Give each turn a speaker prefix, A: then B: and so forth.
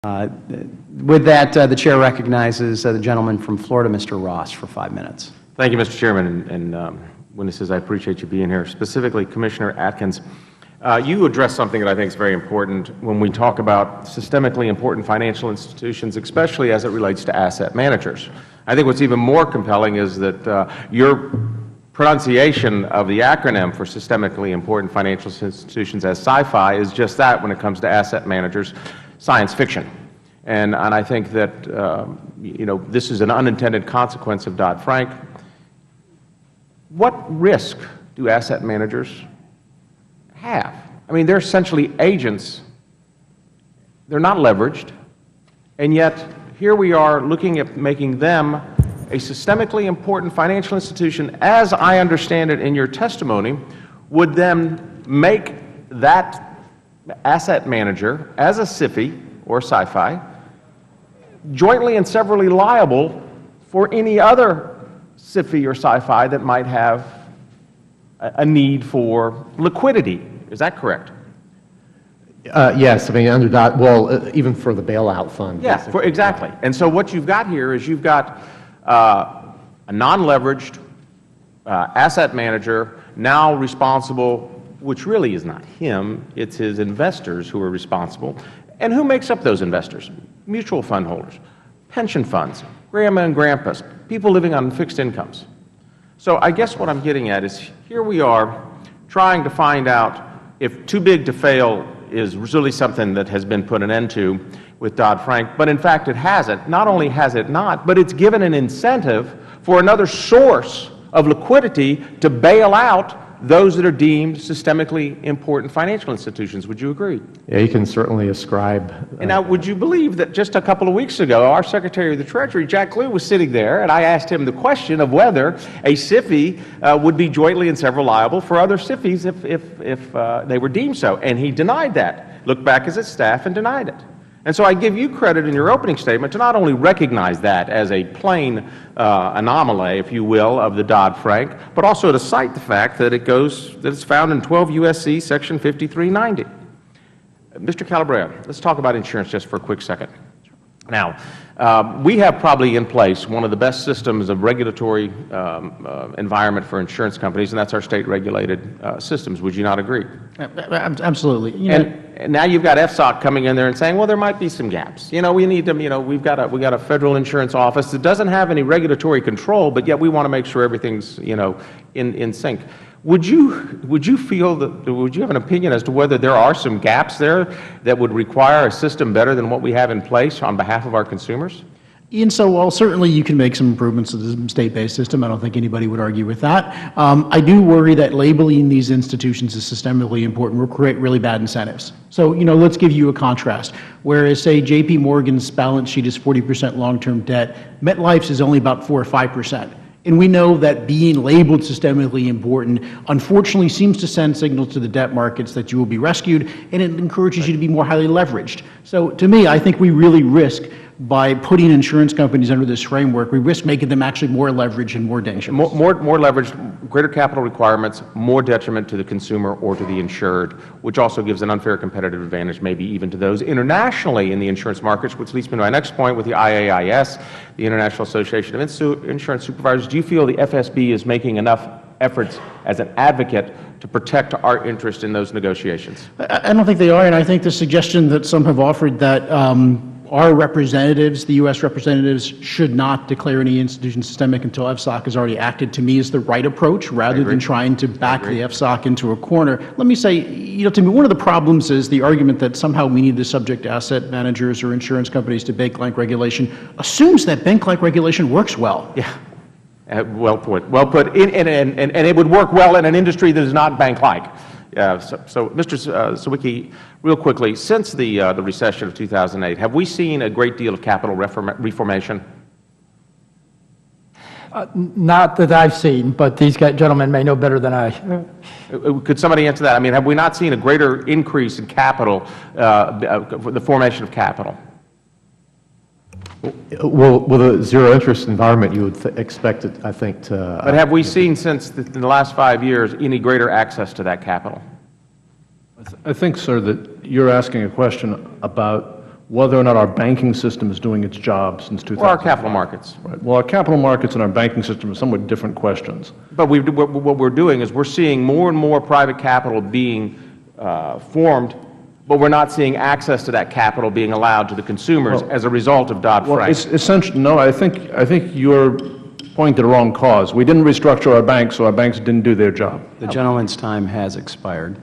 A: Uh, With that, the Chair recognizes the gentleman from Florida, Mr. Ross, for 5 minutes.
B: Thank you, Mr. Chairman, and witnesses, I appreciate you being here. Specifically, Commissioner Atkins, you addressed something that I think is very important when we talk about systemically important financial institutions, especially as it relates to asset managers. I think what's even more compelling is that your pronunciation of the acronym for systemically important financial institutions as sci-fi is just that when it comes to asset managers, science fiction. And I think that this is an unintended consequence of Dodd-Frank. What risk do asset managers have? I mean, they're essentially agents. They're not leveraged, and yet here we are looking at making them a systemically important financial institution, as I understand it in your testimony, would then make that asset manager, as a SIFI or sci-fi, jointly and severally liable for any other SIFI or sci-fi that might have a need for liquidity. Is that correct?
C: Yes. I mean, under Dodd, well, even for the bailout fund.
B: Yeah, exactly. And so what you've got here is you've got a non-leveraged asset manager now responsible, which really is not him, it's his investors who are responsible. And who makes up those investors? Mutual fund holders, pension funds, grandma and grandpas, people living on fixed incomes. So I guess what I'm getting at is here we are trying to find out if too big to fail is really something that has been put an end to with Dodd-Frank, but in fact it hasn't. Not only has it not, but it's given an incentive for another source of liquidity to bail out those that are deemed systemically important financial institutions. Would you agree?
C: Yeah, you can certainly ascribe.
B: And now, would you believe that just a couple of weeks ago, our Secretary of the Treasury, Jack Lew, was sitting there, and I asked him the question of whether a SIFI would be jointly and severally liable for other SIFIs if they were deemed so, and he denied that. Looked back at his staff and denied it. And so I give you credit in your opening statement to not only recognize that as a plain anomaly, if you will, of the Dodd-Frank, but also to cite the fact that it's found in 12 U.S.C. section 5390. Mr. Calabria, let's talk about insurance just for a quick second. Now, we have probably in place one of the best systems of regulatory environment for insurance companies, and that's our state-regulated systems. Would you not agree?
D: Absolutely.
B: And now you've got FSOC coming in there and saying, well, there might be some gaps. We need to, we've got a federal insurance office that doesn't have any regulatory control, but yet we want to make sure everything's, in sync. Would you feel that, would you have an opinion as to whether there are some gaps there that would require a system better than what we have in place on behalf of our consumers?
D: Ian, so while certainly you can make some improvements to the state-based system, I don't think anybody would argue with that. I do worry that labeling these institutions as systemically important will create really bad incentives. So, let's give you a contrast. Whereas, say, J.P. Morgan's balance sheet is 40% long-term debt, MetLife's is only about 4 or 5%. And we know that being labeled systemically important, unfortunately, seems to send signals to the debt markets that you will be rescued, and it encourages you to be more highly leveraged. So, to me, I think we really risk, by putting insurance companies under this framework, we risk making them actually more leveraged and more dangerous.
B: More leveraged, greater capital requirements, more detriment to the consumer or to the insured, which also gives an unfair competitive advantage maybe even to those internationally in the insurance markets, which leads me to my next point with the IAIS, the International Association of Insurance Supervisors. Do you feel the FSB is making enough efforts as an advocate to protect our interest in those negotiations?
D: I don't think they are, and I think the suggestion that some have offered that our representatives, the U.S. representatives, should not declare any institution systemic until FSOC has already acted, to me, is the right approach, rather than trying to back the FSOC into a corner. Let me say, to me, one of the problems is the argument that somehow we need to subject asset managers or insurance companies to bank-like regulation assumes that bank-like regulation works well.
B: Yeah. Well put. Well put. And it would work well in an industry that is not bank-like. So, Mr. Sawicki, real quickly, since the recession of 2008, have we seen a great deal of capital reformation?
E: Not that I've seen, but these gentlemen may know better than I.
B: Could somebody answer that? I mean, have we not seen a greater increase in capital, the formation of capital?
C: Well, with a zero-interest environment, you would expect it, I think, to...
B: But have we seen since in the last 5 years any greater access to that capital?
F: I think, sir, that you're asking a question about whether or not our banking system is doing its job since 2000.
B: Or our capital markets.
F: Right. Well, our capital markets and our banking system are somewhat different questions.
B: But what we're doing is we're seeing more and more private capital being formed, but we're not seeing access to that capital being allowed to the consumers as a result of Dodd-Frank.
F: Well, it's essentially, no, I think you're pointing to the wrong cause. We didn't restructure our banks, so our banks didn't do their job.
A: The gentleman's time has expired.